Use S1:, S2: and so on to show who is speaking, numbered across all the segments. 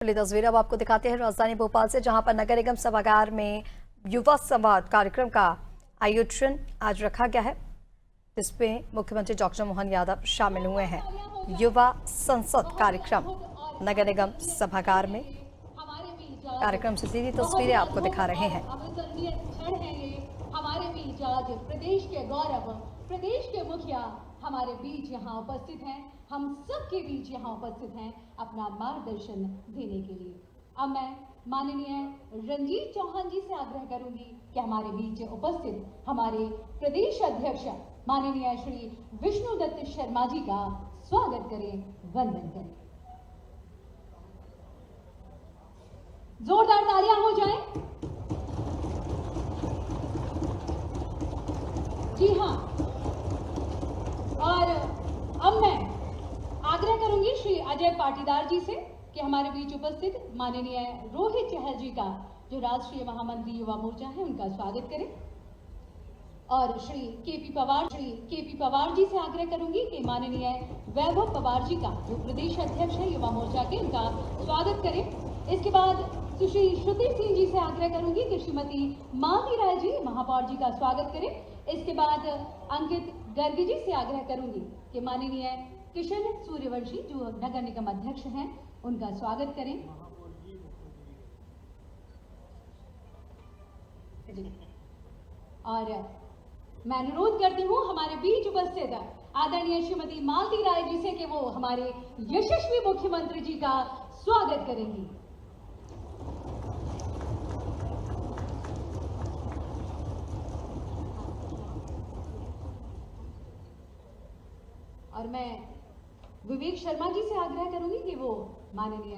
S1: पहली तस्वीर अब आपको दिखाते हैं राजधानी भोपाल से, जहां पर नगर निगम सभागार में युवा संवाद कार्यक्रम का आयोजन आज रखा गया है, जिसमें मुख्यमंत्री डॉक्टर मोहन यादव शामिल हुए हैं। युवा संसद कार्यक्रम नगर निगम सभागार में कार्यक्रम से सीधी तस्वीरें आपको दिखा रहे हैं।
S2: हमारे बीच आज प्रदेश के गौरव, प्रदेश के मुखिया हमारे बीच यहाँ उपस्थित हैं। हम सबके बीच यहाँ उपस्थित हैं अपना मार्गदर्शन देने के लिए। अब मैं माननीय रंजीत चौहान जी से आग्रह करूंगी कि हमारे बीच उपस्थित हमारे प्रदेश अध्यक्ष माननीय श्री विष्णुदत्त शर्मा जी का स्वागत करें, वंदन करें। जोरदार तालियां हो जाएं। जी हाँ, और अब मैं आग्रह करूंगी श्री अजय पाटीदार जी से कि हमारे बीच उपस्थित माननीय रोहित चहल जी का, जो राष्ट्रीय महामंत्री युवा मोर्चा है, उनका स्वागत करें। और श्री केपी पवार जी से आग्रह करूंगी कि माननीय वैभव पवार जी का, जो प्रदेश अध्यक्ष है युवा मोर्चा के, उनका स्वागत करें। इसके बाद सुश्री श्रुति सिंह जी से आग्रह करूंगी कि श्रीमती मालती राय जी महापौर जी का स्वागत करें। इसके बाद अंकित गर्ग जी से आग्रह करूंगी कि माननीय किशन सूर्यवंशी, जो नगर निगम अध्यक्ष हैं, उनका स्वागत करें। और मैं अनुरोध करती हूं हमारे बीच उपस्थित आदरणीय श्रीमती मालती राय जी से कि वो हमारे यशस्वी मुख्यमंत्री जी का स्वागत करेंगी। और मैं विवेक शर्मा जी से आग्रह करूंगी कि वो माननीय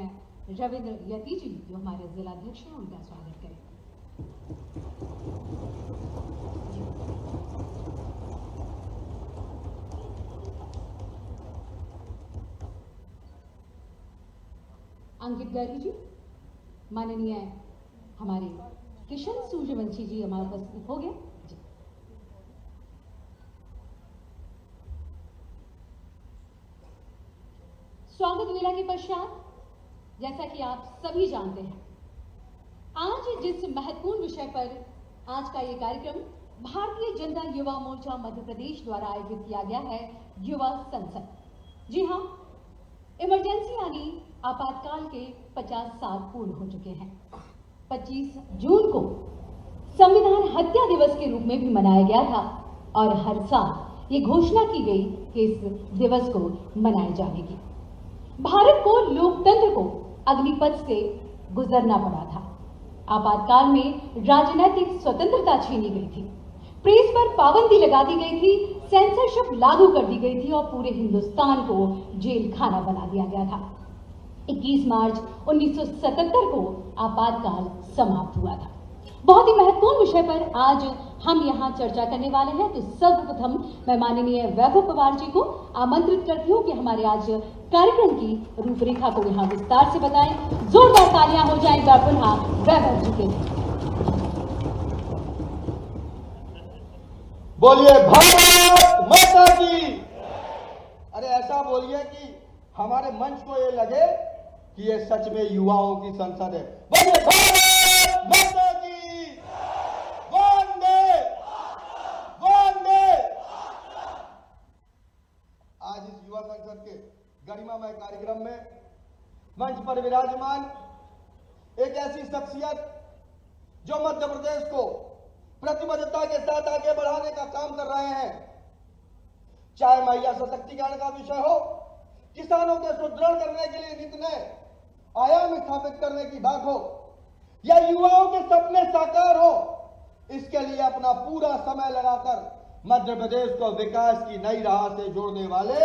S2: रविंद्र यति जी, जो हमारे जिला अध्यक्ष हैं, उनका स्वागत करें। अंकित गर्ग जी, माननीय हमारे किशन सूर्यवंशी जी हमारे उपस्थित हो गए। स्वागत वेला के पश्चात, जैसा कि आप सभी जानते हैं, आज जिस महत्वपूर्ण विषय पर आज का ये कार्यक्रम भारतीय जनता युवा मोर्चा मध्य प्रदेश द्वारा आयोजित किया गया है, युवा संसद। जी हाँ, इमरजेंसी यानी आपातकाल के 50 साल पूर्ण हो चुके हैं। 25 जून को संविधान हत्या दिवस के रूप में भी मनाया गया था और हर साल ये घोषणा की गई कि इस दिवस को मनाए जाने की। भारत को, लोकतंत्र को अग्निपथ से गुजरना पड़ा था। आपातकाल में राजनीतिक स्वतंत्रता छीनी गई थी, प्रेस पर पाबंदी लगा दी गई थी, सेंसरशिप लागू कर दी गई थी और पूरे हिंदुस्तान को जेल खाना बना दिया गया था। 21 मार्च 1977 को आपातकाल समाप्त हुआ था। बहुत ही महत्वपूर्ण विषय पर आज हम यहाँ चर्चा करने वाले हैं। तो सर्वप्रथम मैं माननीय वैभव पवार जी को आमंत्रित करती हूँ कि हमारे आज कार्यक्रम की रूपरेखा को यहाँ विस्तार से बताएं। जोरदार तालियां हो जाएं पुनः वैभव जी के लिए।
S3: बोलिए भारत माता की। अरे ऐसा बोलिए कि हमारे मंच को ये लगे कि ये सच में युवाओं की संसद है। बोलिए भारत माता की। वंदे वंदे। आज इस युवा संसद के गरिमामय कार्यक्रम में मंच पर विराजमान एक ऐसी शख्सियत जो मध्य प्रदेश को प्रतिबद्धता के साथ आगे बढ़ाने का काम कर रहे हैं, चाहे महिला सशक्तिकरण का विषय हो, किसानों के सुदृढ़ करने के लिए नित नए आयाम स्थापित करने की बात हो, या युवाओं के सपने साकार हो, इसके लिए अपना पूरा समय लगाकर मध्य प्रदेश को विकास की नई राह से जोड़ने वाले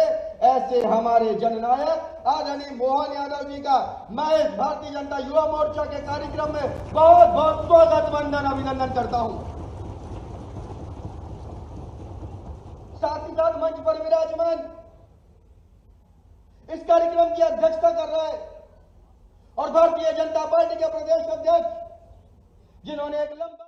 S3: ऐसे हमारे जननायक आदरणीय मोहन यादव जी का मैं इस भारतीय जनता युवा मोर्चा के कार्यक्रम में बहुत बहुत स्वागत, वंदन, अभिनंदन करता हूं। साथ ही साथ मंच पर विराजमान इस कार्यक्रम की अध्यक्षता कर रहे हैं और भारतीय जनता पार्टी के प्रदेश अध्यक्ष, जिन्होंने एक लंबा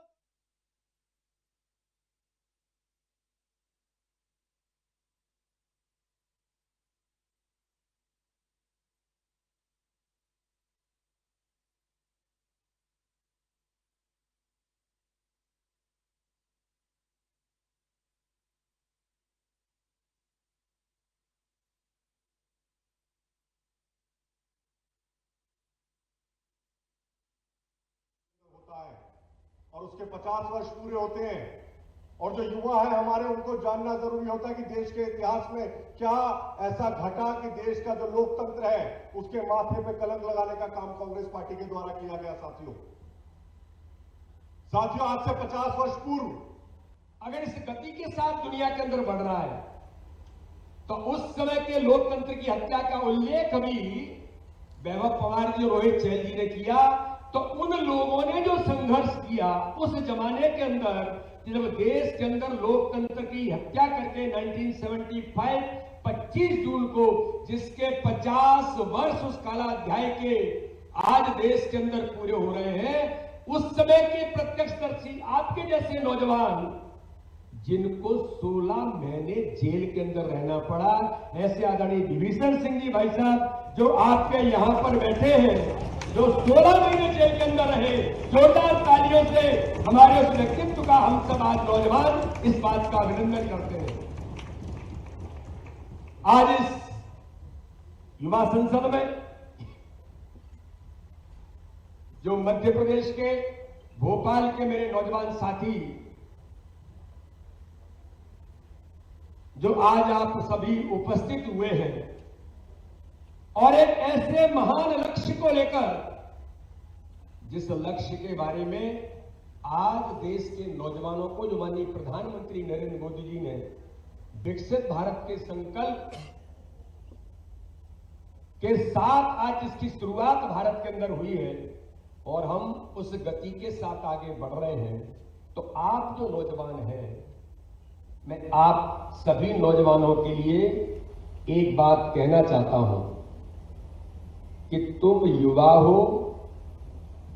S4: और उसके 50 वर्ष पूरे होते हैं और जो युवा है हमारे, उनको जानना जरूरी होता है कि देश के इतिहास में क्या ऐसा घटा कि देश का जो लोकतंत्र है उसके माथे पे कलंक लगाने का काम कांग्रेस पार्टी के द्वारा किया गया। साथियों, आज से 50 वर्ष पूर्व
S5: अगर इस गति के साथ दुनिया के अंदर बढ़ रहा है तो उस समय के लोकतंत्र की हत्या का उल्लेख भी वैभव पवार जी, रोहित चहल जी ने किया। तो उन लोगों ने जो संघर्ष किया उस जमाने के अंदर, जब देश के अंदर लोकतंत्र की हत्या करके 1975 25 जून को, जिसके 50 वर्ष उस कालाध्याय के आज देश के अंदर पूरे हो रहे हैं, उस समय के प्रत्यक्षदर्शी आपके जैसे नौजवान जिनको 16 महीने जेल के अंदर रहना पड़ा, ऐसे आदरणीय विभीषण सिंह जी भाई साहब जो आपके यहां पर बैठे हैं, जो 16 महीने जेल के अंदर रहे, जोरदार तालियों से हमारे उस व्यक्तित्व का हम सब आज नौजवान इस बात का अभिनंदन करते हैं। आज इस युवा संसद में जो मध्य प्रदेश के भोपाल के मेरे नौजवान साथी, जो आज आप सभी उपस्थित हुए हैं और एक ऐसे महान लक्ष्य को लेकर, जिस लक्ष्य के बारे में आज देश के नौजवानों को, जो माननीय प्रधानमंत्री नरेंद्र मोदी जी ने विकसित भारत के संकल्प के साथ आज इसकी शुरुआत भारत के अंदर हुई है और हम उस गति के साथ आगे बढ़ रहे हैं, तो आप जो नौजवान हैं, मैं आप सभी नौजवानों के लिए एक बात कहना चाहता हूं कि तुम युवा हो,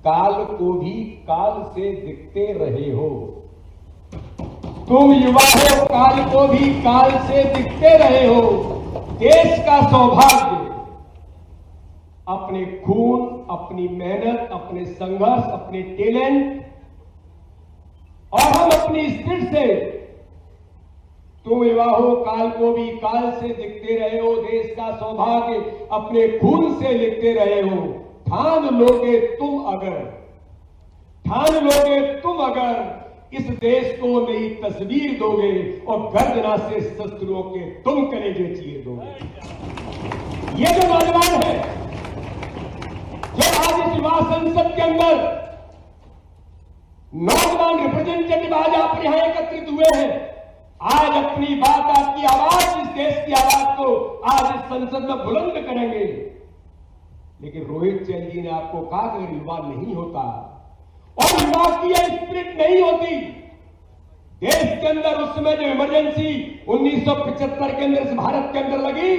S5: काल को भी काल से दिखते रहे हो। तुम युवा हो, काल को भी काल से दिखते रहे हो। देश का सौभाग्य अपने खून, अपनी मेहनत, अपने संघर्ष, अपने टैलेंट और हम अपनी स्पिरिट से, तुम युवा हो, काल को भी काल से दिखते रहे हो। देश का सौभाग्य अपने खून से लिखते रहे हो। ठान लोगे तुम अगर इस देश को नई तस्वीर दोगे और गर्जना से शत्रुओं के तुम कलेजे चीर दोगे। ये जो नौजवान है, जो आज इस युवा संसद के अंदर नौजवान रिप्रेजेंटेटिव आज आप यहां एकत्रित हुए हैं, आज अपनी बात, आपकी आवाज, इस देश की आवाज को आज इस संसद में बुलंद करेंगे। लेकिन रोहित चहल जी ने आपको कहा कि अगर युवा नहीं होता और युवा की यह स्पिरिट नहीं होती, देश के अंदर उस समय जो इमरजेंसी 1975 के अंदर इस भारत के अंदर लगी,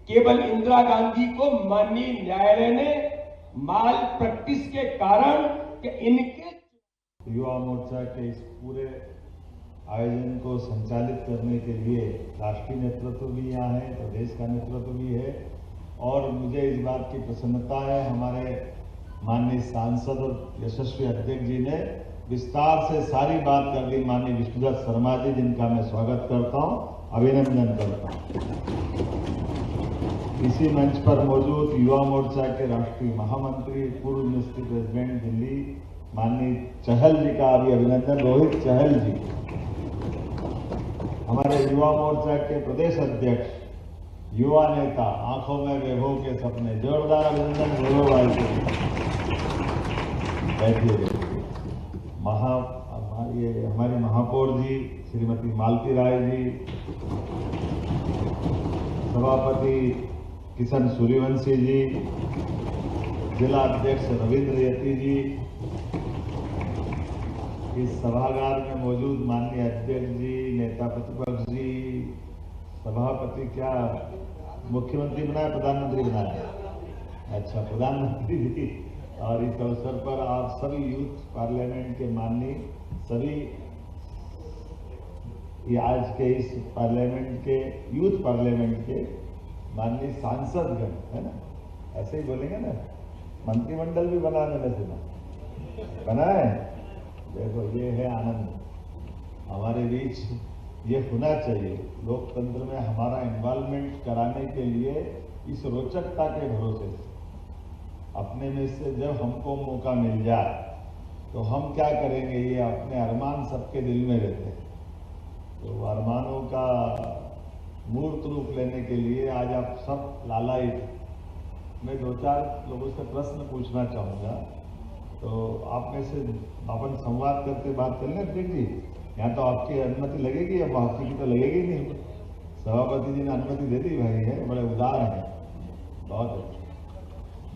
S5: केवल इंदिरा गांधी को माननीय न्यायालय ने माल प्रैक्टिस के कारण कि इनके
S6: युवा मोर्चा के इस पूरे आयोजन को संचालित करने के लिए राष्ट्रीय नेतृत्व भी यहाँ है, प्रदेश का नेतृत्व भी है और मुझे इस बात की प्रसन्नता है, हमारे माननीय सांसद और यशस्वी अध्यक्ष जी ने विस्तार से सारी बात कर दी। माननीय विष्णुदत्त शर्मा जी, जिनका मैं स्वागत करता हूँ, अभिनंदन करता हूँ। इसी मंच पर मौजूद युवा मोर्चा के राष्ट्रीय महामंत्री, पूर्व मिनिस्टर प्रेसिडेंट दिल्ली माननीय चहल जी का भी अभिनंदन। रोहित चहल जी, हमारे युवा मोर्चा के प्रदेश अध्यक्ष, युवा नेता, आंखों में वैभव के सपने, जोरदार अभिनंदन वैभव भाई को। बैठिए। ये हमारे महापौर जी श्रीमती मालती राय जी, सभापति किशन सूर्यवंशी जी, जिला अध्यक्ष रविंद्र यति जी, इस सभागार में मौजूद माननीय अध्यक्ष जी, नेता प्रतिपक्ष जी, सभापति, क्या मुख्यमंत्री बनाया, प्रधानमंत्री बनाया? अच्छा, प्रधानमंत्री जी। और इस अवसर पर आप सभी यूथ पार्लियामेंट के माननीय सभी, ये आज के इस पार्लियामेंट के, यूथ पार्लियामेंट के माननीय सांसदगण, है ना, ऐसे ही बोलेंगे ना, मंत्रिमंडल भी बनाने में सुना बनाए। देखो, ये है आनंद हमारे बीच, ये होना चाहिए। लोकतंत्र में हमारा इन्वॉल्वमेंट कराने के लिए इस रोचकता के भरोसे से अपने में से जब हमको मौका मिल जाए तो हम क्या करेंगे, ये अपने अरमान सबके दिल में रहते हैं। तो अरमानों का मूर्त रूप लेने के लिए आज आप सब लालायित। मैं 2-4 लोगों से प्रश्न पूछना चाहूँगा, तो आप में से अपन संवाद करके बात कर लें। अध्यक्ष जी, यहाँ तो आपकी अनुमति लगेगी, अब आपकी तो लगेगी नहीं। सभापति जी ने अनुमति दे दी भाई, है बड़े उदार हैं, बहुत अच्छे।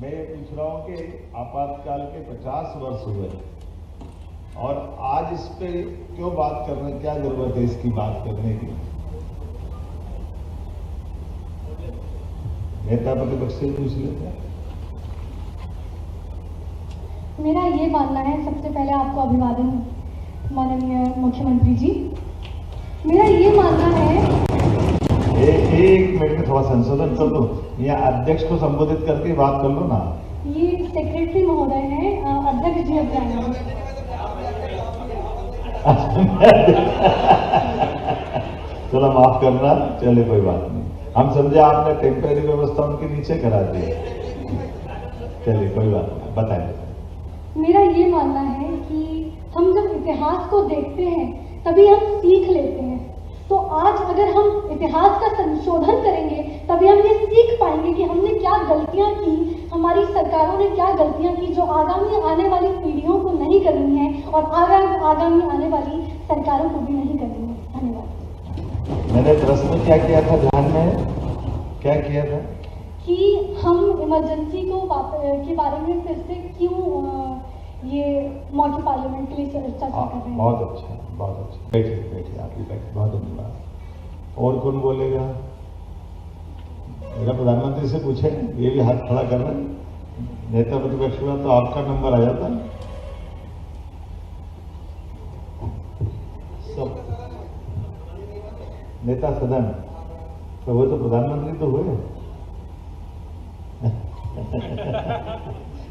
S6: मैं ये पूछ रहा हूँ कि आपातकाल के 50 वर्ष हुए और आज इस पे क्यों बात करने, क्या जरूरत है इसकी बात करने की? नेता प्रतिपक्ष से पूछ लेते हैं।
S7: मेरा ये मानना है, सबसे पहले आपको अभिवादन माननीय मुख्यमंत्री जी। मेरा ये मानना है,
S6: एक मिनट में थोड़ा संशोधन कर दो, या अध्यक्ष को संबोधित करके बात कर लो ना।
S7: ये सेक्रेटरी महोदय हैं, अध्यक्ष जी अब जाएंगे।
S6: चलो माफ करना, चले कोई बात नहीं। हम समझे आपने टेम्परेरी व्यवस्था उनके नीचे करा दी। चलिए कोई बात नहीं, बताएं।
S7: मेरा ये मानना है कि हम जब इतिहास को देखते हैं तभी हम सीख लेते हैं। तो आज अगर हम इतिहास का संशोधन करेंगे तभी हम ये सीख पाएंगे कि हमने क्या गलतियां की, हमारी सरकारों ने क्या गलतियां की जो आगामी आने वाली पीढ़ियों को नहीं करनी है और आगामी आने वाली सरकारों को भी नहीं करनी है। धन्यवाद।
S6: मैंने प्रश्न क्या किया था, ध्यान में क्या किया था
S7: कि हम इमरजेंसी को के बारे में फिर से क्यों ये मौजूदा पार्लियामेंट के लिए चर्चा कर रहे हैं।
S6: बहुत अच्छा, बहुत अच्छा। बैठिए बैठिए, आपकी बैठिए, बहुत धन्यवाद। और कौन बोलेगा? मेरा प्रधानमंत्री से पूछे, ये भी हाथ खड़ा कर रहे हैं। नेता प्रतिपक्ष में तो आपका नंबर आ जाता है। सब नेता सदन, तो वो तो प्रधानमंत्री तो हुए।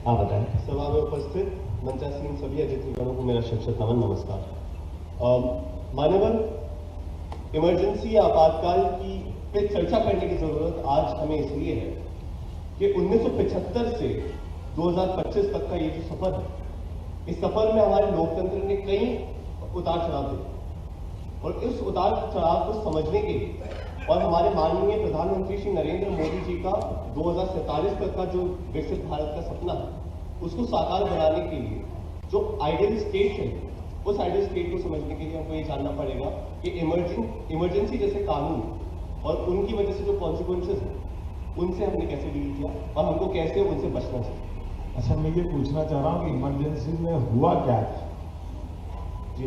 S6: हाँ बताएं।
S8: सभा में उपस्थित मंचासीन सभी अतिथिगणों को मेरा शत नमन, नमस्कार। मान्यवर, इमरजेंसी या आपातकाल की पे चर्चा करने की जरूरत आज हमें इसलिए है कि 1975 से 2025 तक का ये जो सफर है, इस सफर में हमारे लोकतंत्र ने कई उतार चढ़ाव दिए और इस उतार चढ़ाव को समझने के लिए और हमारे माननीय प्रधानमंत्री श्री नरेंद्र मोदी जी का 2047 तक का जो विकसित भारत का सपना है, उसको साकार बनाने के लिए जो आइडियल स्टेट है, उस आइडियल स्टेट को समझने के लिए हमको ये जानना पड़ेगा कि इमरजेंसी जैसे कानून और उनकी वजह से जो कॉन्सिक्वेंसेस है, उनसे हमने कैसे डील किया और हमको कैसे उनसे बचना चाहिए।
S6: अच्छा, मैं ये पूछना चाह रहा हूँ कि इमरजेंसी में हुआ क्या था?
S8: जी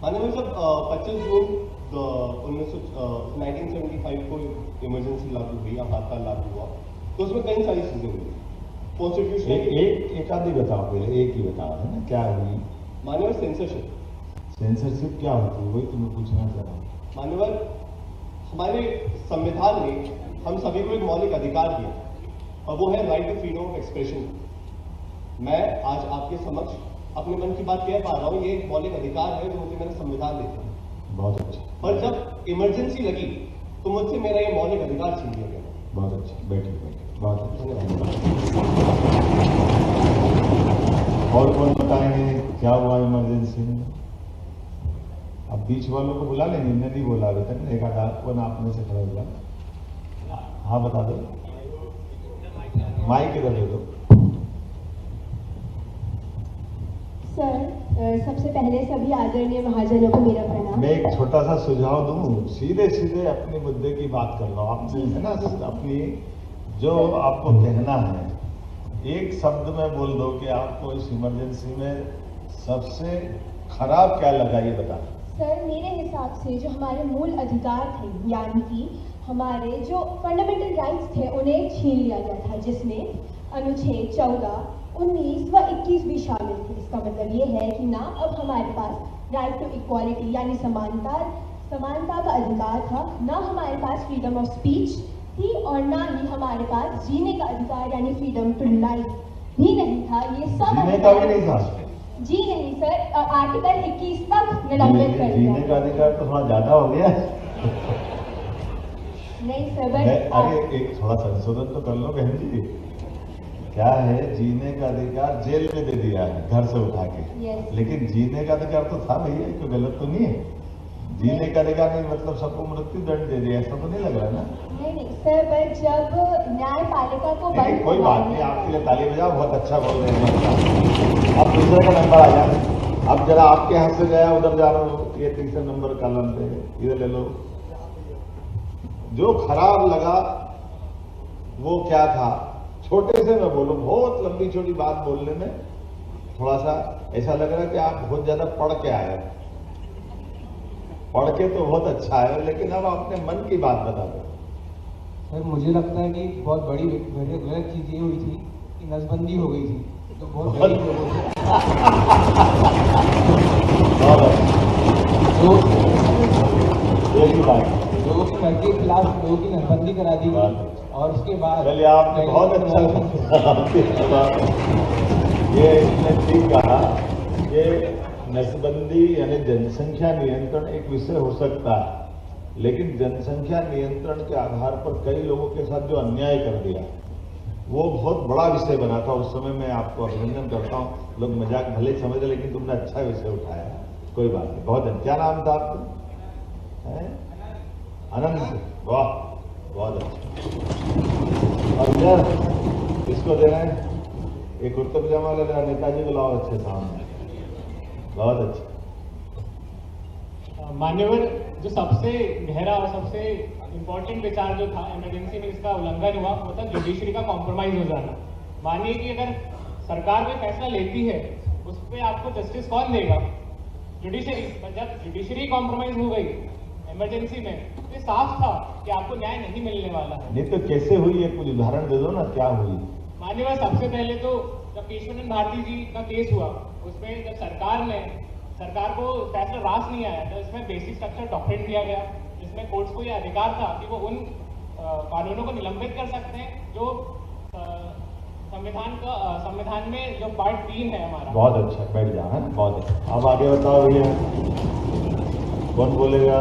S8: माननीय, जब 25 जून 1975 को इमरजेंसी लागू हुई, आपातकाल लागू हुआ, तो उसमें कई सारी चीजें हुई। कॉन्स्टिट्यूशन
S6: एक आधी बताओ, पहले एक ही बताओ, है ना, क्या हुई?
S8: मान्यवर, सेंसरशिप।
S6: सेंसरशिप क्या होती है, वही तुम्हें पूछना चाह रहा हूँ।
S8: मान्यवर, हमारे संविधान ने हम सभी को एक मौलिक अधिकार दिया और वो है right to freedom of expression. मैं आज आपके समक्ष अपने मन की बात कह पा रहा हूँ, ये एक मौलिक अधिकार है जो मुझे मेरा संविधान देता है।
S6: बहुत अच्छा।
S8: और जब इमरजेंसी लगी तो मुझसे मेरा ये मौलिक अधिकार छीन लिया गया।
S6: बहुत अच्छा, बैठिए बैठिए, बहुत अच्छा। और कौन बताएंगे क्या हुआ इमरजेंसी में? अब बीच वालों को बुला लेंगे, इन्हें नहीं बोला अभी तक, एक आधा कौन आपने से खड़ा हुआ। हाँ बता दो, माइक इधर दे दो।
S7: सर, सबसे पहले सभी आदरणीय महाजनों को मेरा प्रणाम।
S6: मैं एक छोटा सा सुझाव दूं, सीधे सीधे अपने मुद्दे की बात कर लो। आपने है ना अपनी जो आपको कहना है, एक शब्द में बोल दो कि आपको इस इमरजेंसी में सबसे खराब क्या लगा, ये बता।
S7: सर, मेरे हिसाब से जो हमारे मूल अधिकार थे, यानी कि हमारे जो फंडामेंटल राइट्स थे, उन्हें छीन लिया गया था, जिसमें अनुच्छेद 14, 19 व 21 भी शामिल थे। इसका मतलब ये है कि ना अब हमारे पास राइट टू इक्वालिटी यानी समानता का अधिकार था, ना हमारे पास फ्रीडम ऑफ स्पीच थी और ना ही हमारे पास जीने का अधिकार यानी फ्रीडम टू लाइफ भी नहीं था। ये सब
S6: जीने का भी नहीं था।
S7: जी नहीं सर, आर्टिकल 21 तक निलंबित कर दिया।
S6: जीने का अधिकार तो थोड़ा ज्यादा हो गया।
S7: नहीं सर,
S6: अरे एक थोड़ा संशोधन तो कर लो बहन जी। क्या है, जीने का अधिकार जेल में दे दिया है घर से उठा के।
S7: Yes.
S6: लेकिन जीने का अधिकार तो था भैया, कोई गलत तो नहीं है। जीने का अधिकार नहीं मतलब सबको मृत्यु दंड दे दिया, ऐसा तो नहीं लग रहा ना?
S7: नहीं सर, पर जब न्यायपालिका को
S6: नहीं,
S7: बंद
S6: कोई
S7: करवाया
S6: बात नहीं, आपके लिए ताली बजाओ, बहुत अच्छा बोल रहे हैं। अब दूसरे का नंबर आ जाए, अब जरा आपके हाथ से गया उधर जा रहा हूँ, ये तीसरे नंबर कॉलम पे इधर ले लो। जो खराब लगा वो क्या था, छोटे से मैं बोलूं, बहुत लंबी छोटी बात बोलने में थोड़ा सा ऐसा लग रहा है कि आप बहुत ज्यादा पढ़ के आए हो। पढ़ के तो बहुत अच्छा है, लेकिन अब अपने मन की बात बता दो।
S9: सर मुझे लगता है कि बहुत बड़ी गलत चीज ये हुई थी कि नसबंदी हो गई थी, तो बहुत गरीब लोगों से लोगों के घर के खिलाफ लोगों की नसबंदी करा दी गई, और उसके बाद
S6: चलिए आपने बहुत अच्छा ये इसने ठीक कहा कि नसबंदी यानी जनसंख्या नियंत्रण एक विषय हो सकता है, लेकिन जनसंख्या नियंत्रण के आधार पर कई लोगों के साथ जो अन्याय कर दिया वो बहुत बड़ा विषय बना था। उस समय मैं आपको अभिनंदन करता हूँ, लोग मजाक भले समझ रहे, लेकिन तुमने अच्छा विषय उठाया, कोई बात नहीं, बहुत अच्छा। क्या नाम था आपका? आनंद, वाह बहुत अच्छा। और इधर इसको दे रहे हैं, एक कुर्ता पजामा ले रहा, नेताजी को लाओ अच्छे सामने, बहुत अच्छा।
S10: मान्यवर, जो सबसे गहरा और सबसे इम्पोर्टेंट विचार जो था इमरजेंसी में इसका उल्लंघन हुआ वो था जुडिशरी का कॉम्प्रोमाइज हो जाना। मानिए कि अगर सरकार कोई फैसला लेती है उस पर आपको जस्टिस कौन देगा? जुडिशरी। जब जुडिशरी कॉम्प्रोमाइज हो गई इमरजेंसी में तो ये साफ था कि आपको न्याय नहीं मिलने वाला है।
S6: नहीं तो कैसे हुई, एक कुछ उदाहरण दे दो ना, क्या हुई?
S10: मान्यवर, सबसे पहले तो जब केशवानंद भारती जी का केस हुआ उसमें जब सरकार को फैसला रास नहीं आया तो इसमें बेसिक स्ट्रक्चर डॉक्ट्रिन दिया गया, जिसमें कोर्ट्स को यह अधिकार था कि वो उन कानूनों को निलंबित कर सकते हैं जो संविधान में जो पार्ट 3 है हमारा।
S6: बहुत अच्छा, बैठ जाओ, है बहुत अच्छा। अब आगे बताओ भैया, कौन बोलेगा?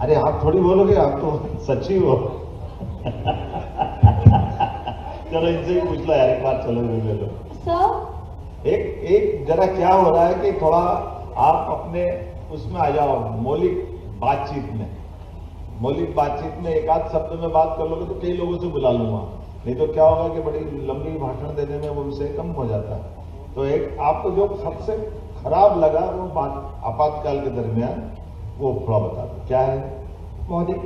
S6: अरे आप थोड़ी बोलोगे, आप तो सचिव हो। चलो इनसे ही पूछ लो यार एक बार, चलो ले लो।
S7: सर
S6: एक जरा क्या हो रहा है कि थोड़ा आप अपने उसमें आ जाओ, मौलिक बातचीत में एक आध शब्द में बात कर लोगे तो कई लोगों से बुला लूंगा, नहीं तो क्या होगा कि बड़ी लंबी भाषण देने में वो विषय कम हो जाता है। तो एक आपको जो सबसे खराब लगा वो बात आपातकाल के दरमियान, वो थोड़ा बता दो क्या है?
S9: महोदय,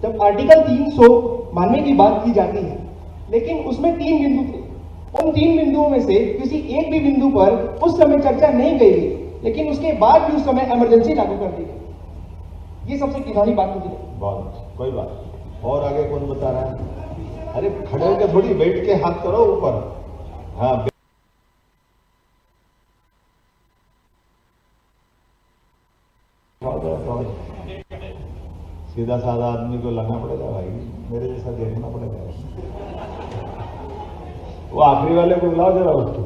S9: जब आर्टिकल 300 मानने की बात की जाती है, लेकिन उसमें 3 बिंदु थे, उन 3 बिंदुओं में से किसी एक भी बिंदु पर उस समय चर्चा नहीं गई, लेकिन उसके बाद भी उस समय इमरजेंसी लागू कर दी गई। ये सबसे गिरानी बात मुझे।
S6: बहुत अच्छा, कोई बात। और आगे कौन बता रहा है? अरे खड़े होकर थोड़ी, बैठ के हाथ करो ऊपर। हाँ, सीधा साधा आदमी को लगना पड़ेगा भाई, मेरे जैसा देखना पड़ेगा। वो आखिरी वाले को बुलाओ जरा, उसको,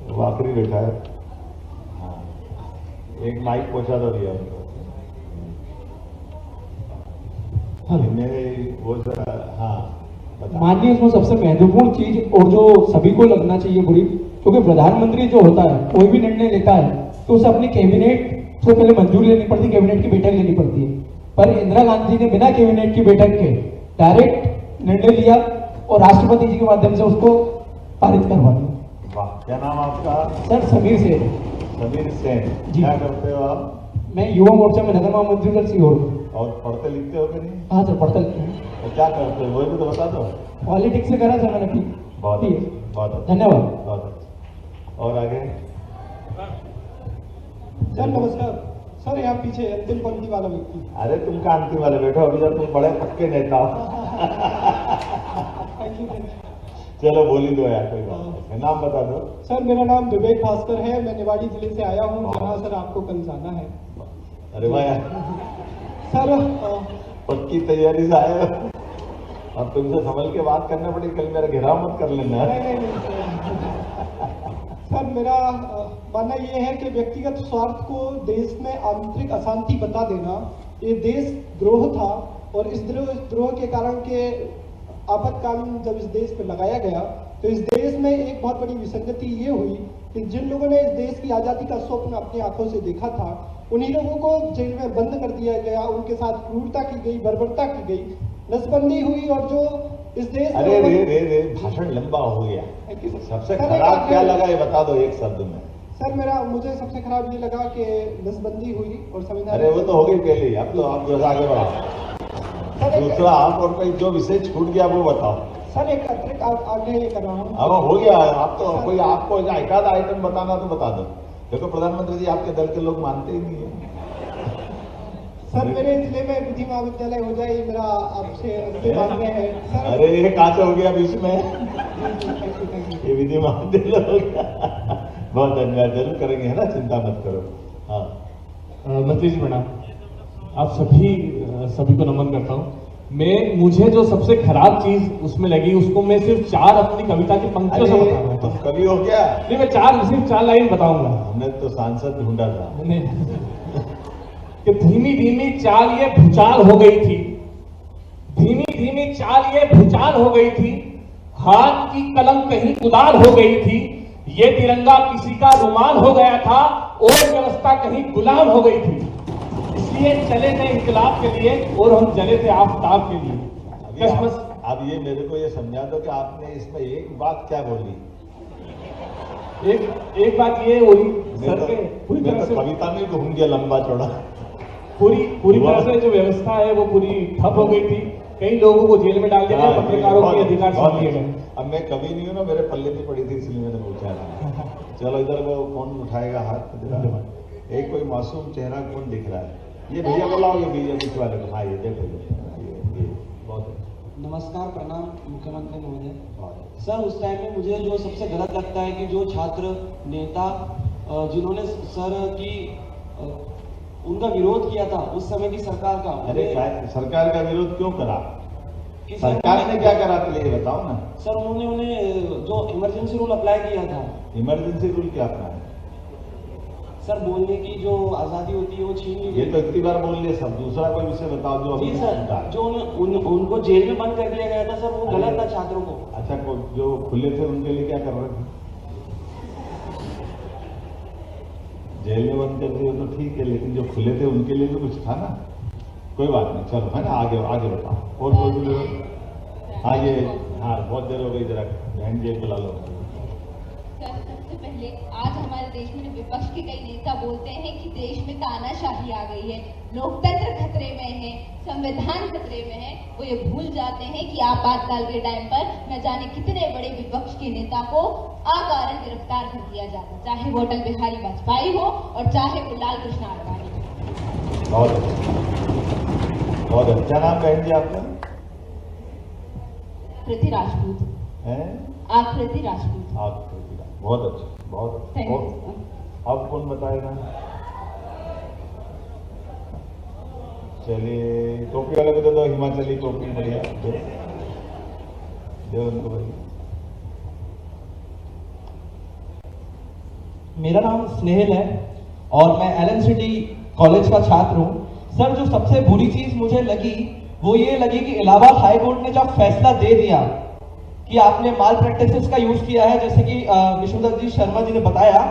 S6: वो आखिरी बैठा है। हाँ, एक माइक पहुंचा दो भैया उनको। वो जरा, हाँ
S9: माननीय, इसमें सबसे महत्वपूर्ण चीज और जो सभी को लगना चाहिए बुरी, क्योंकि प्रधानमंत्री जो होता है कोई भी निर्णय लेता है तो उसे अपनी कैबिनेट से पहले मंजूरी लेनी पड़ती है, कैबिनेट की बैठक लेनी पड़ती है। पर इंदिरा गांधी ने बिना कैबिनेट की बैठक के डायरेक्ट निर्णय लिया और राष्ट्रपति जी के माध्यम से उसको पारित करवा दिया।
S6: वाह, क्या नाम आपका?
S9: सर समीर सेन।
S6: समीर सेन
S9: जी।
S6: क्या करते हो आप?
S9: मैं युवा मोर्चा में नगर महामंत्री कर सीहोर।
S6: और पढ़ते लिखते हो कि नहीं?
S9: हाँ सर, पढ़ता लिखता हूँ।
S6: तो क्या करते हो वही भी तो बता दो।
S9: पॉलिटिक्स से करा सर मैंने ठीक।
S6: बहुत
S9: ठीक है।
S6: अच्छा, बहुत अच्छा,
S9: धन्यवाद।
S6: बहुत अच्छा। और आगे?
S9: सर नमस्कार। सर यहाँ पीछे अंतिम पंक्ति वाला व्यक्ति।
S6: अरे तुम का अंतिम वाले बैठो, अभी जब तुम बड़े पक्के नेता हो। चलो बोली दो यार, कोई बात नहीं, नाम बता दो।
S9: सर मेरा नाम विवेक भास्कर है, मैं निवाड़ी जिले से आया हूँ, जहाँ सर आपको कल जाना है।
S6: अरे भाई
S9: सर
S6: पक्की तैयारी से आए हो। अब तुमसे संभल के बात करना पड़ेगी, कल मेरा घेराव मत कर लेना।
S9: नहीं सर, मेरा मानना ये है कि व्यक्तिगत स्वार्थ को देश में आंतरिक अशांति बता देना ये देश द्रोह था, और इस द्रोह के कारण के आपातकालीन जब इस देश पर लगाया गया तो इस देश में एक बहुत बड़ी विसंगति ये हुई कि जिन लोगों ने इस देश की आज़ादी का स्वप्न अपनी आंखों से देखा था, उन्हीं लोगों को जेल में बंद कर दिया गया, उनके साथ क्रूरता की गई, बर्बरता की गई, नसबंदी हुई। और जो इस देश
S6: अरे रे भाषण लंबा हो गया। सबसे खराब क्या लगा ये बता दो एक शब्द में।
S9: सर मुझे सबसे खराब ये लगा कि नसबंदी हुई और संविधान।
S6: अरे वो तो हो गई पहले, अब तो आप जो आगे बढ़ाओ। दूसरा आप और कोई जो विषय छूट गया वो बताओ।
S9: सर एक अतिरिक्त आगे कर रहा हूँ।
S6: अब हो गया, आप तो कोई आपको एक आध आइटम बताना तो बता दो। देखो प्रधानमंत्री जी आपके दल के लोग मानते ही नहीं है।
S9: सर मेरे जिले में विधि महाविद्यालय हो जाए, मेरा आपसे अंतिम आग्रह है सर।
S6: अरे ये कहाँ से हो गया बीच में? ये विधि महाविद्यालय हो गया। बहुत धन्यवाद, जरूर करेंगे, है ना, चिंता मत करो। हाँ
S10: मंत्री जी प्रणाम, आप सभी को नमन करता हूँ। मुझे जो सबसे खराब चीज उसमें लगी, उसको मैं सिर्फ 4 अपनी कविता की पंक्तियों से बताऊंगा।
S6: तुम कवि हो क्या?
S10: नहीं, मैं सिर्फ 4 लाइन बताऊंगा।
S6: हमने तो सांसद ढूंढा था
S10: कि धीमी धीमी चाल ये भूचाल हो गई थी, धीमी धीमी चाल ये भूचाल हो गई थी, हाथ की कलम कहीं उदार हो गई थी, ये तिरंगा किसी का रुमाल हो गया था और व्यवस्था कहीं गुलाम हो गई थी। इसलिए चले थे इंकलाब के लिए और हम जले थे आफताब के लिए।
S6: अब ये मेरे को ये समझा दो कि आपने इसमें एक बात क्या बोली?
S10: एक बात ये हुई सर के पूरी तरह से
S6: कविता में घूम गया लंबा चौड़ा।
S10: पूरी तरह से जो व्यवस्था है वो पूरी ठप हो गई थी। कई लोगों को जेल में डाल दिया गया, पत्रकारों के अधिकार छीन लिए गए।
S6: अब मैं कभी नहीं हूं ना, मेरे पल्ले पे पड़ी थी इसलिए मैंने पूछा था। चलो इधर वो कौन उठाएगा हाथ? एक कोई मासूम चेहरा कौन दिख रहा है? ये भैया बुलाओ, ये बीजेपी वाले को। हाँ ये देखो, ये बहुत
S9: नमस्कार, प्रणाम मुख्यमंत्री महोदय। सर उस टाइम में मुझे जो सबसे गलत लगता है कि जो छात्र नेता जिन्होंने सर की उनका विरोध किया था उस समय की सरकार का।
S6: अरे सरकार का विरोध क्यों करा? सरकार ने क्या करा पहले ये बताओ ना।
S9: सर उन्होंने जो इमरजेंसी रूल अप्लाई किया था।
S6: इमरजेंसी रूल क्या अपना है?
S9: सर बोलने की जो आजादी होती है वो छीन ली।
S6: ये तो इतनी बार बोल लिया सब। दूसरा कोई विषय बताओ जो
S9: जी सर, जो उनको जेल में बंद कर दिया गया था सर, वो गलत था छात्रों को।
S6: अच्छा, जो खुले थे उनके लिए क्या कर रहे थे? जेल में बंद कर दिए तो ठीक है, लेकिन जो खुले थे उनके लिए तो कुछ था ना। कोई बात नहीं, चलो है ना, आगे बताओ। और कोई भी हाँ ये हाँ बहुत देर हो गई, जरा बहन जी बुला लो।
S2: सबसे पहले आज हमारे देश में विपक्ष के कई नेता बोलते हैं कि देश में तानाशाही आ गई है, लोकतंत्र खतरे में है, संविधान खतरे में है। वो ये भूल जाते हैं कि आपातकाल के टाइम पर न जाने कितने बड़े विपक्ष के नेता को अकारण गिरफ्तार कर दिया जाता, चाहे वो अटल बिहारी वाजपेयी हो और चाहे वो लाल कृष्ण आडवाणी हो।
S6: बहुत अच्छा नाम बहन जी आपका?
S2: कृति राजपूत
S6: है।
S2: आकृति राजपूत।
S6: आकृति, बहुत अच्छा, बहुत अच्छा। अब कौन बताएगा? चलिए टोपी वाले को दे दो, हिमाचली टोपी बढ़िया दे उनको भाई।
S9: मेरा नाम स्नेहल है और मैं LNCT कॉलेज का छात्र हूँ। सर जो सबसे बुरी चीज मुझे लगी वो ये लगी कि इलाहाबाद हाई कोर्ट ने जब फैसला दे दिया कि आपने माल प्रैक्टिसेस का यूज किया है, जैसे कि विष्णुदत्त जी शर्मा जी ने बताया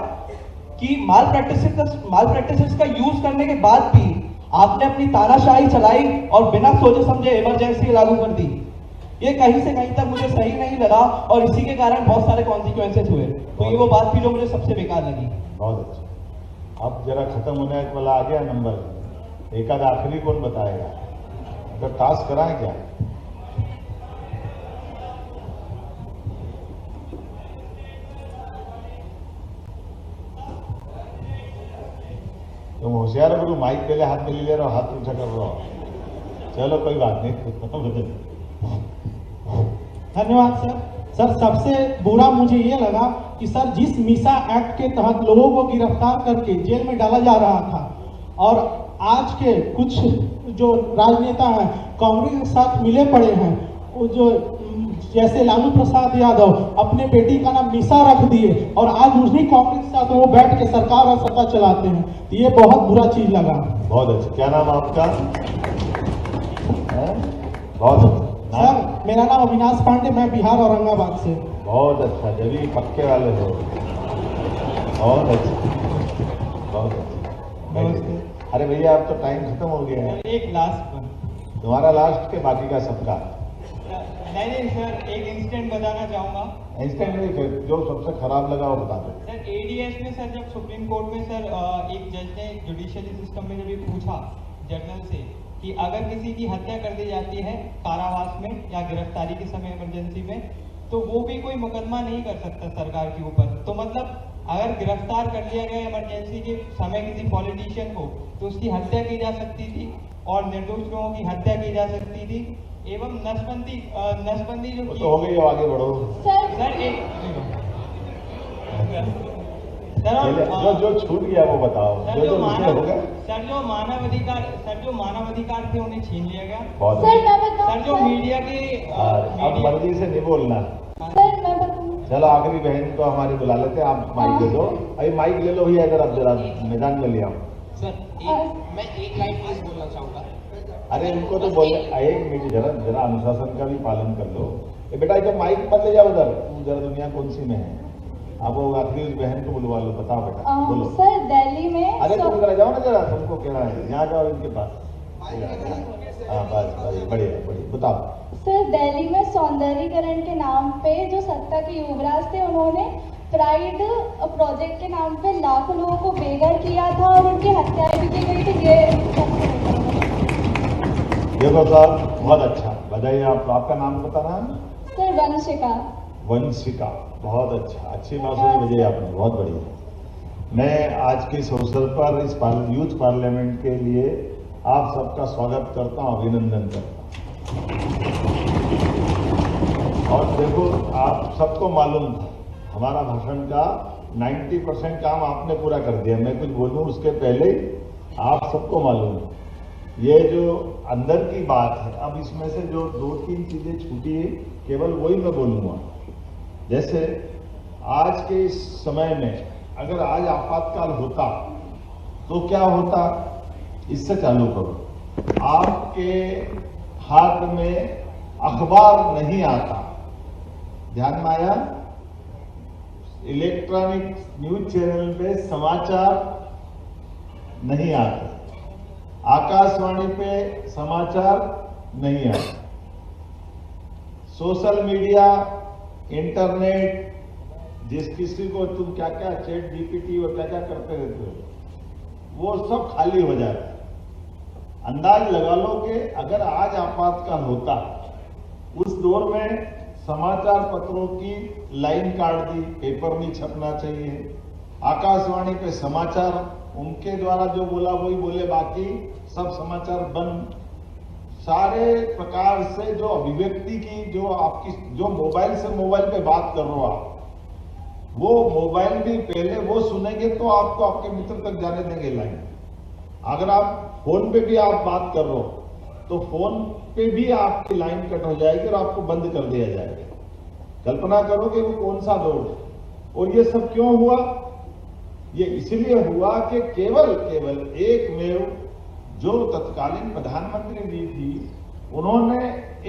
S9: कि माल प्रैक्टिसेस का यूज करने के बाद भी आपने अपनी तानाशाही चलाई और बिना सोचे समझे इमरजेंसी लागू कर दी। ये कहीं से कहीं तक मुझे सही नहीं लगा और इसी के कारण बहुत सारे कॉन्सिक्वेंसेस हुए। तो ये वो बात थी जो मुझे सबसे बेकार लगी।
S6: बहुत अच्छा। अब जरा खत्म होने वाला आ गया नंबर, एक आध आखिरी कौन बताएगा? तो टास्क कराएं क्या? तुम होशियार हो, माइक पहले हाथ में ले रहे हो, हाथ ऊंचा कर रहे हो। चलो कोई बात नहीं।
S9: धन्यवाद सर। सर सबसे बुरा मुझे ये लगा कि सर जिस मीसा एक्ट के तहत लोगों को गिरफ्तार करके जेल में डाला जा रहा था और आज के कुछ जो राजनेता हैं कांग्रेस के साथ मिले पड़े हैं, वो जो जैसे लालू प्रसाद यादव अपने बेटी का नाम मीसा रख दिए और आज उन्हीं कांग्रेस के साथ वो बैठ के सरकार और सत्ता चलाते हैं, ये बहुत बुरा चीज लगा।
S6: बहुत अच्छा। क्या नाम आपका? बहुत अच्छा।
S9: सर मेरा नाम अविनाश पांडे, मैं बिहार औरंगाबाद से।
S6: बहुत अच्छा, जब पक्के वाले हो, बहुत अच्छा, बहुत अच्छा।
S9: नमस्ते।
S6: अरे भैया अब तो टाइम खत्म हो गया है।
S9: एक लास्ट वन।
S6: तुम्हारा लास्ट के बाकी का सबका
S9: नहीं सर, एक इंसिडेंट बताना चाहूँगा।
S6: इंस्टेंट नहीं, फिर जो सबसे खराब लगा वो बता दो।
S9: सर एडीएस में सर जब सुप्रीम कोर्ट में सर एक जज ने जुडिशियली सिस्टम में जब ये पूछा जर्नल से कि अगर किसी की हत्या कर दी जाती है कारावास में या गिरफ्तारी के समय इमरजेंसी में, तो वो भी कोई मुकदमा नहीं कर सकता सरकार के ऊपर। तो मतलब अगर गिरफ्तार कर लिया गया इमरजेंसी के समय किसी पॉलिटिशियन को, तो उसकी हत्या की जा सकती थी और निर्दोष लोगों की हत्या की जा सकती थी। एवं नसबंदी जो
S6: तो हो गई, आगे बढ़ो।
S9: सर एक
S6: जो छूट गया वो बताओ।
S9: सर जो मानवाधिकार थे उन्हें छीन लिया गया।
S6: बहुत
S7: सर मैं बताऊं,
S9: सर जो मीडिया के
S6: अब मर्जी से नहीं बोलना।
S7: सर मैं बताऊं,
S6: चलो आखिरी बहन को हमारी बुला लेते हैं, आप माइक दे दो। अभी माइक ले लो भैया, इधर आप जरा मैदान में ले आओ।
S11: मैं एक लाइन प्लीज बोलना चाहूंगा।
S6: अरे इनको तो बोल, एक मिनट, जरा अनुशासन का भी पालन कर लो। बेटा इधर माइक मत ले जाओ उधर, जरा दुनिया कौन सी में है। आप वो आखिरी उस बहन को बुलवा लो, बताओ बेटा बोलो।
S7: सर दिल्ली में
S6: अरे तुम इधर जाओ ना, जरा तुमको कह रहा है, यहाँ जाओ इनके पास। हाँ बस बढ़िया बढ़िया, बताओ।
S7: सर दिल्ली में सौंदर्यीकरण के नाम पे जो सत्ता के युवराज थे, उन्होंने प्राइड प्रोजेक्ट के नाम पे लाखों लोगों को बेघर किया था और उनकी हत्याएं भी की गई थी। ये
S6: देखो साहब, बहुत अच्छा, बधाई। आपका नाम बताना है?
S7: सर वंशिका।
S6: वंशिका, बहुत अच्छा, अच्छी बात हुई, बजाई आपने, बहुत बढ़िया। मैं आज के इस अवसर पर इस यूथ पार्लियामेंट के लिए आप सबका स्वागत करता हूं, अभिनंदन करता हूं। और देखो, आप सबको मालूम था हमारा भाषण का 90% काम आपने पूरा कर दिया। मैं कुछ बोलूं उसके पहले आप सबको मालूम है, ये जो अंदर की बात है, अब इसमें से जो 2-3 चीजें छूटी है, केवल वही मैं बोलूंगा। जैसे आज के इस समय में अगर आज आपातकाल होता तो क्या होता, इससे चालू करो। आपके हाथ में अखबार नहीं आता, ध्यान में आया? इलेक्ट्रॉनिक न्यूज चैनल पे समाचार नहीं आते, आकाशवाणी पे समाचार नहीं आते, सोशल मीडिया, इंटरनेट, जिस किसी को तुम क्या क्या चैट जीपीटी और क्या क्या करते रहते हो, वो सब खाली हो जाता है। अंदाज लगा लो कि अगर आज आपातकाल होता, उस दौर में समाचार पत्रों की लाइन काट दी, पेपर नहीं छपना चाहिए, आकाशवाणी पे समाचार उनके द्वारा जो बोला वही बोले, बाकी सब समाचार बंद। सारे प्रकार से जो अभिव्यक्ति की, जो आपकी जो मोबाइल से मोबाइल पे बात कर रहे हो आप, वो मोबाइल भी पहले वो सुनेंगे तो आपको आपके मित्र तक जाने देंगे लाइन। अगर आप फोन पे भी आप बात कर रहे हो तो फोन पे भी आपकी लाइन कट हो जाएगी और आपको बंद कर दिया जाएगा। कल्पना करो कि वो कौन सा दौर है। और ये सब क्यों हुआ? ये इसलिए हुआ कि केवल एकमेव जो तत्कालीन प्रधानमंत्री जी थी, उन्होंने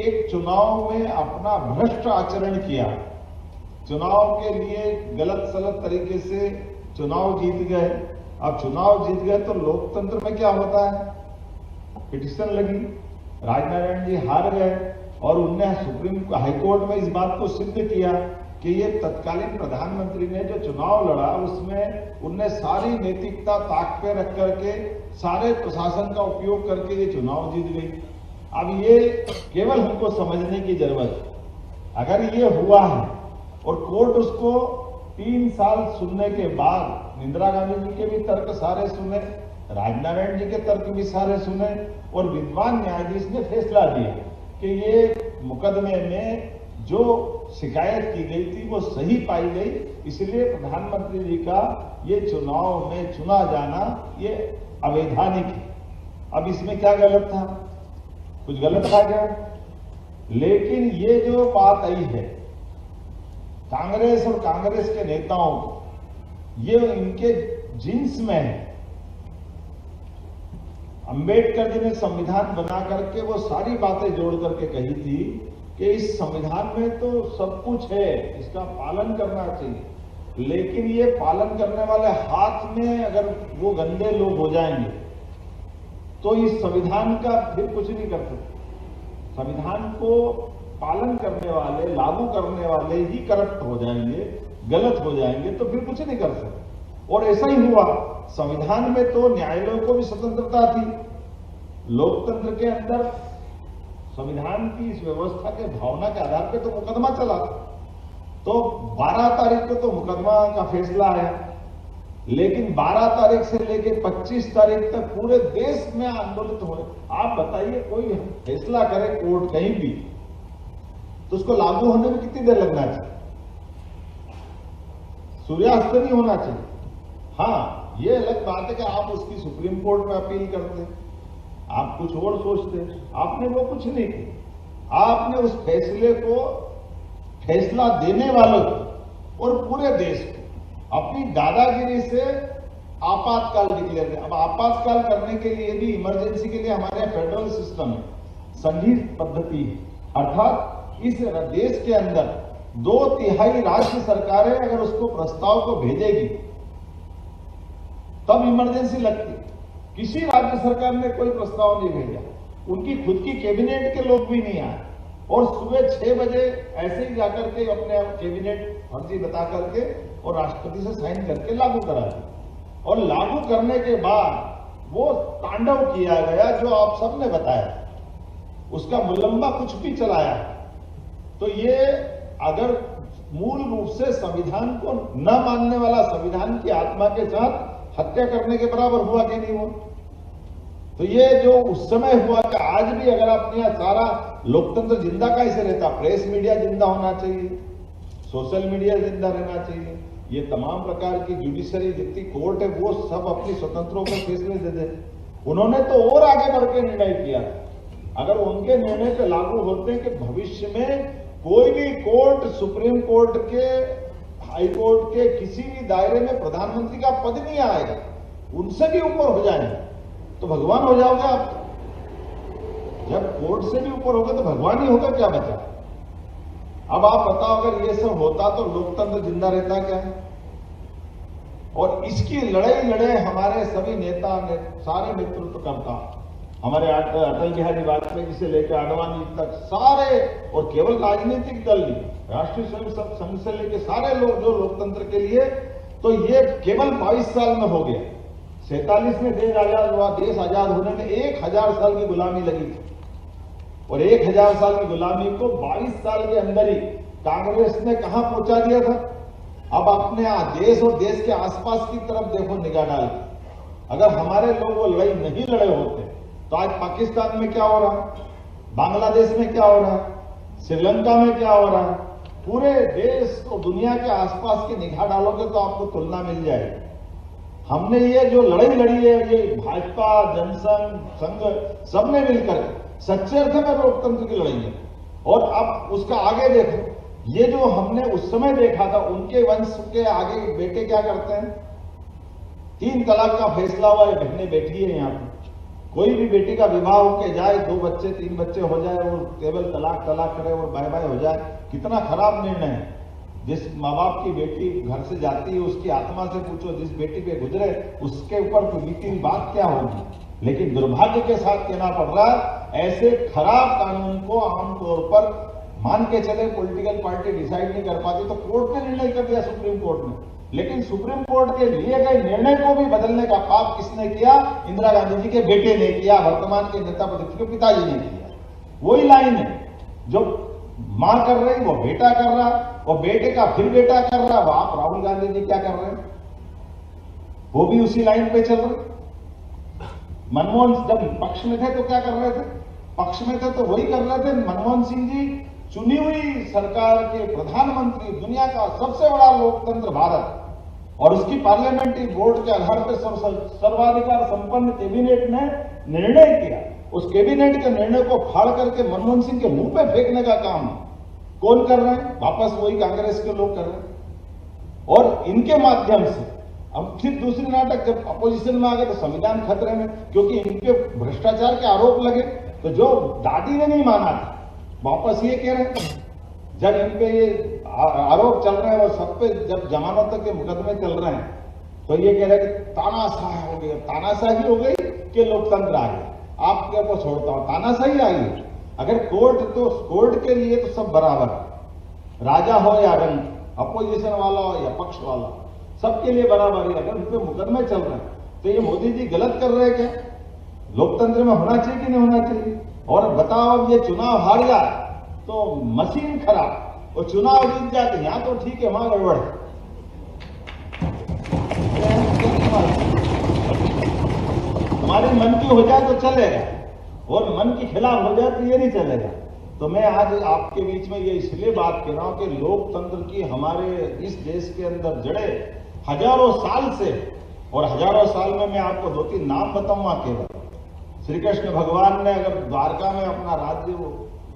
S6: एक चुनाव में अपना भ्रष्ट आचरण किया। चुनाव के लिए गलत सलत तरीके से चुनाव जीत गए। अब चुनाव जीत गए तो लोकतंत्र में क्या होता है, पिटीशन लगी, राजनारायण जी हार गए और उनने सुप्रीम हाईकोर्ट में इस बात को सिद्ध किया कि ये तत्कालीन प्रधानमंत्री ने जो चुनाव लड़ा उसमें उनने सारी नैतिकता ताक पे रख करके सारे प्रशासन का उपयोग करके ये चुनाव जीत गई। अब ये केवल हमको समझने की जरूरत है। अगर ये हुआ है और कोर्ट उसको 3 साल सुनने के बाद इंदिरा गांधी जी के भी तर्क सारे सुने, राजनारायण जी के तर्क भी सारे सुने और विद्वान न्यायाधीश ने फैसला दिया कि ये मुकदमे में जो शिकायत की गई थी वो सही पाई गई, इसलिए प्रधानमंत्री जी का ये चुनाव में चुना जाना ये अवैधानिक है। अब इसमें क्या गलत था? कुछ गलत था क्या? लेकिन ये जो बात आई है कांग्रेस और कांग्रेस के नेताओं को, ये इनके जीन्स में है। अंबेडकर जी ने संविधान बना करके वो सारी बातें जोड़ करके कही थी कि इस संविधान में तो सब कुछ है, इसका पालन करना चाहिए, लेकिन ये पालन करने वाले हाथ में अगर वो गंदे लोग हो जाएंगे तो इस संविधान का फिर कुछ नहीं कर सकते। संविधान को पालन करने वाले, लागू करने वाले ही करप्ट हो जाएंगे, गलत हो जाएंगे, तो फिर कुछ नहीं कर सकते। और ऐसा ही हुआ। संविधान में तो न्यायालयों को भी स्वतंत्रता थी। लोकतंत्र के अंदर संविधान की इस व्यवस्था के भावना के आधार पर तो मुकदमा चला, तो 12 तारीख को तो मुकदमा का फैसला आया, लेकिन 12 तारीख से लेकर 25 तारीख तक पूरे देश में आंदोलित हुए। आप बताइए, कोई फैसला करे कोर्ट कहीं भी तो उसको लागू होने में कितनी देर लगना चाहिए? सूर्यास्त नहीं होना चाहिए। हाँ, ये अलग बात है कि आप उसकी सुप्रीम कोर्ट में अपील करते, आप कुछ और सोचते। आपने वो कुछ नहीं किया। आपने उस फैसले को, फैसला देने वालों को और पूरे देश को अपनी दादागिरी से आपातकाल डिक्लेयर किया। अब आपातकाल करने के लिए भी, इमरजेंसी के लिए हमारे फेडरल सिस्टम है, संघीय पद्धति है, अर्थात इस देश के अंदर 2/3 राज्य सरकारें अगर उसको प्रस्ताव को भेजेगी तब इमरजेंसी लगती। किसी राज्य सरकार ने कोई प्रस्ताव नहीं भेजा, उनकी खुद की कैबिनेट के लोग भी नहीं आए, और सुबह 6 बजे ऐसे ही जाकर के अपने कैबिनेट फर्जी बता करके और राष्ट्रपति से साइन करके लागू करा दिया। और लागू करने के बाद वो तांडव किया गया जो आप सबने बताया, उसका मुलम्बा कुछ भी चलाया। तो ये अगर मूल रूप से संविधान को न मानने वाला संविधान की आत्मा के साथ हत्या करने के बराबर हुआ कि नहीं हुआ? तो ये जो उस समय हुआ कि आज भी अगर अपने यहाँ सारा लोकतंत्र जिंदा कैसे रहता, प्रेस मीडिया जिंदा होना चाहिए, सोशल मीडिया जिंदा रहना चाहिए, ये तमाम प्रकार की जुडिशरी जितनी कोर्ट है वो सब अपनी स्वतंत्रों को फैसले दे दे। उन्होंने तो और आगे बढ़ के निर्णय किया। अगर उनके निर्णय पे लागू होते कि भविष्य में कोई भी कोर्ट, सुप्रीम कोर्ट के, हाई कोर्ट के किसी भी दायरे में प्रधानमंत्री का पद नहीं आएगा, उनसे भी ऊपर हो जाएंगे तो भगवान हो जाओगे आप। जब कोर्ट से भी ऊपर होगा तो भगवान ही होगा, क्या बचा? अब आप बताओ, अगर ये सब होता तो लोकतंत्र जिंदा रहता क्या? और इसकी लड़ाई लड़े हमारे सभी नेता ने, सारे नेतृत्व करता, हमारे अटल बिहारी वाजपेयी से लेकर आडवाणी तक सारे, और केवल राजनीतिक दल नहीं, राष्ट्रीय स्वयंसेवक संघ से लेकर सारे लोग जो लोकतंत्र के लिए, तो ये केवल 22 साल में हो गया। 47 में देश आजाद हुआ। देश आजाद होने में 1000 साल की गुलामी लगी थी, और 1000 साल की गुलामी को 22 साल के अंदर ही कांग्रेस ने कहां पहुंचा दिया था। अब अपने देश और देश के आसपास की तरफ देखो, निगाह डाल। अगर हमारे लोग वो लड़ाई नहीं लड़े होते तो आज पाकिस्तान में क्या हो रहा है, बांग्लादेश में क्या हो रहा है, श्रीलंका में क्या हो रहा है, पूरे देश और दुनिया के आसपास की निगाह डालोगे तो आपको तुलना मिल जाएगी। हमने ये जो लड़ाई लड़ी है, ये भाजपा, जनसंघ, संघ सबने मिलकर सच्चे अर्थ में लोकतंत्र की लड़ाई है। और अब उसका आगे देखो, ये जो हमने उस समय देखा था, उनके वंश के आगे बेटे क्या करते हैं? 3 तलाक का फैसला हुआ है, बहनें बैठी है यहाँ पे, कोई भी बेटी का विवाह होके जाए, 2 बच्चे 3 बच्चे हो जाए, वो केवल तलाक करे और बाय बाय हो जाए, कितना खराब निर्णय है। जिस माँ बाप की बेटी घर से जाती है उसकी आत्मा से पूछो, जिस बेटी पे गुजरे उसके ऊपर बीती हुई बात क्या होगी। लेकिन दुर्भाग्य के साथ कहना पड़ रहा है, ऐसे खराब कानून को आमतौर पर मान के चले पॉलिटिकल पार्टी डिसाइड नहीं कर पाती, तो कोर्ट ने निर्णय कर दिया, सुप्रीम कोर्ट ने। लेकिन सुप्रीम कोर्ट के लिए गए निर्णय को भी बदलने का पाप किसने किया? इंदिरा गांधी जी के बेटे ने किया, वर्तमान के नेता प्रतिपक्ष के पिताजी ने किया। वही लाइन है, जो मां कर रही वो बेटा कर रहा, और बेटे का फिर बेटा कर रहा। वो आप राहुल गांधी जी क्या कर रहे हैं? वो भी उसी लाइन पे चल रहे। मनमोहन जब पक्ष में थे तो क्या कर रहे थे? पक्ष में थे तो वही कर रहे थे। मनमोहन सिंह जी चुनी हुई सरकार के प्रधानमंत्री, दुनिया का सबसे बड़ा लोकतंत्र भारत, और उसकी पार्लियामेंट्री बोर्ड के आधार पर सर्वाधिकार संपन्न कैबिनेट ने निर्णय किया। उस कैबिनेट के निर्णय को फाड़ करके मनमोहन सिंह के मुंह पे फेंकने का काम कौन कर रहे हैं? वापस वही कांग्रेस के लोग कर रहे हैं। और इनके माध्यम से अब फिर दूसरी नाटक, जब अपोजिशन में आ गए तो संविधान खतरे में, क्योंकि इनके भ्रष्टाचार के आरोप लगे। तो जो दादी ने नहीं माना था, वापस ये कह रहे हैं जब इन पे ये आरोप चल रहे हैं और सब पे जब जमानत तक के मुकदमे चल रहे हैं तो ये कह रहे हैं कि तानाशाही हो गई, तानाशाही हो गई कि लोकतंत्र आ गया। आपके ऊपर छोड़ता हूं, तानाशाही आई है। अगर कोर्ट के लिए तो सब बराबर, राजा हो या रंग, अपोजिशन वाला हो या पक्ष वाला, सबके लिए बराबर है। अगर उन पे मुकदमे चल रहे हैं तो ये मोदी जी गलत कर रहे हैं क्या? लोकतंत्र में होना चाहिए कि नहीं होना चाहिए? और बताओ, अब ये चुनाव हार गया तो मशीन खराब, और चुनाव जीत जाए तो यहां तो ठीक है, वहां गड़बड़ है। हमारे मन की हो जाए तो चलेगा, और मन के खिलाफ हो जाए तो ये नहीं चलेगा। तो मैं आज आपके बीच में ये इसलिए बात कर रहा हूं कि लोकतंत्र की हमारे इस देश के अंदर जड़े हजारों साल से, और हजारों साल में मैं आपको 2-3 नाम बताऊंगा केवल। श्री कृष्ण भगवान ने अगर द्वारका में अपना राज्य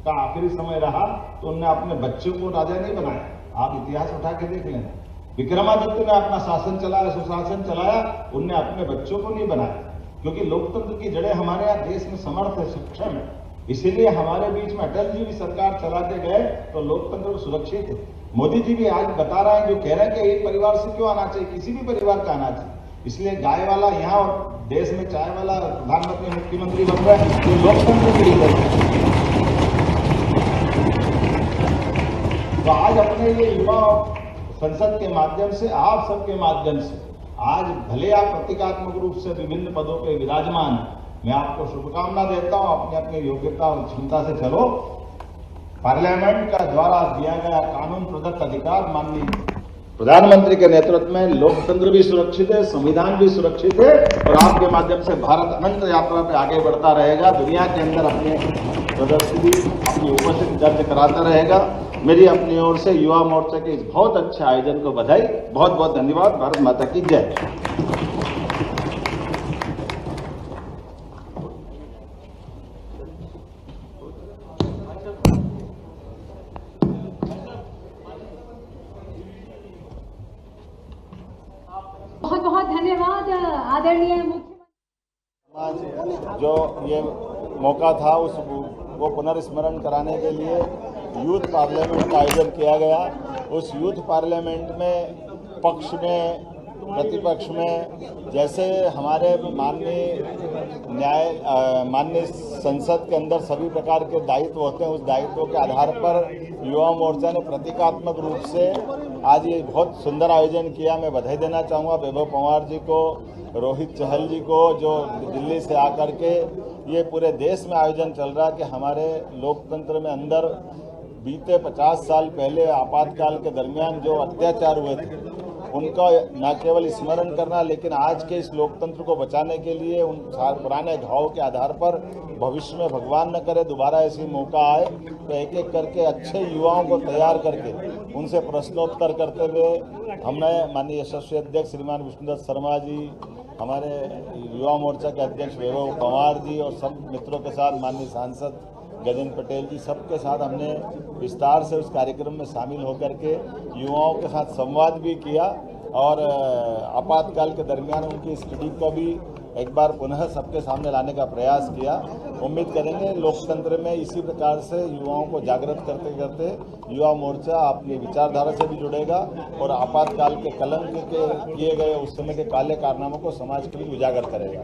S6: का आखिरी समय रहा तो उन्होंने अपने बच्चों को राजा नहीं बनाया। आप इतिहास उठा के देख लेना। विक्रमादित्य ने अपना शासन चलाया, सुशासन चलाया, उनने अपने बच्चों को नहीं बनाया, क्योंकि लोकतंत्र की जड़ें हमारे यहाँ देश में समर्थ है, सक्षम है। इसीलिए हमारे बीच में अटल जी भी सरकार चला के गए तो लोकतंत्र सुरक्षित है। मोदी जी भी आज बता रहे हैं, जो कह रहे हैं कि एक परिवार से क्यों आना चाहिए, किसी भी परिवार का आना चाहिए। इसलिए गाय वाला यहाँ और देश में चाय वाला प्रधानमंत्री मुख्यमंत्री बन रहा है, ये लोकतंत्र की रीत है। तो आज अपने ये युवा संसद के माध्यम से, आप सबके माध्यम से, आज भले आप प्रतीकात्मक रूप से विभिन्न पदों पे विराजमान हैं, मैं आपको शुभकामना देता हूं। अपने अपनी योग्यता और क्षमता से चलो। पार्लियामेंट का द्वारा दिया गया कानून प्रदत्त अधिकार माननीय प्रधानमंत्री के नेतृत्व में लोकतंत्र भी सुरक्षित है, संविधान भी सुरक्षित है, और आपके माध्यम से भारत अनंत यात्रा पे आगे बढ़ता रहेगा। दुनिया के अंदर अपने प्रदर्शनी, अपनी उपस्थिति दर्ज कराता रहेगा। मेरी अपनी ओर से युवा मोर्चा के इस बहुत अच्छे आयोजन को बधाई, बहुत बहुत धन्यवाद। भारत माता की जय।
S2: बहुत बहुत धन्यवाद आदरणीय मुख्यमंत्री।
S6: जो ये मौका था उस वो पुनर्स्मरण कराने के लिए यूथ पार्लियामेंट का आयोजन किया गया। उस यूथ पार्लियामेंट में पक्ष में, प्रतिपक्ष में, जैसे हमारे माननीय संसद के अंदर सभी प्रकार के दायित्व होते हैं, उस दायित्वों के आधार पर युवा मोर्चा ने प्रतीकात्मक रूप से आज ये बहुत सुंदर आयोजन किया। मैं बधाई देना चाहूँगा वैभव पंवार जी को, रोहित चहल जी को, जो दिल्ली से आकर के ये पूरे देश में आयोजन चल रहा है कि हमारे लोकतंत्र में अंदर बीते 50 साल पहले आपातकाल के दरमियान जो अत्याचार हुए थे उनका न केवल स्मरण करना, लेकिन आज के इस लोकतंत्र को बचाने के लिए उन पुराने घाव के आधार पर भविष्य में भगवान न करे दोबारा ऐसी मौका आए तो एक एक करके अच्छे युवाओं को तैयार करके उनसे प्रश्नोत्तर करते हुए हमने माननीय यशस्वी अध्यक्ष श्रीमान विष्णुदत्त शर्मा जी, हमारे युवा मोर्चा के अध्यक्ष वैभव पंवार जी और सब मित्रों के साथ माननीय सांसद गजेंद्र पटेल जी, सबके साथ हमने विस्तार से उस कार्यक्रम में शामिल होकर के युवाओं के साथ संवाद भी किया और आपातकाल के दरमियान उनकी स्थिति को भी एक बार पुनः सबके सामने लाने का प्रयास किया। उम्मीद करेंगे लोकतंत्र में इसी प्रकार से युवाओं को जागृत करते करते युवा मोर्चा अपनी विचारधारा से भी जुड़ेगा और आपातकाल के कलंक के किए गए उस समय के काले कारनामों को समाज के लिए उजागर करेगा।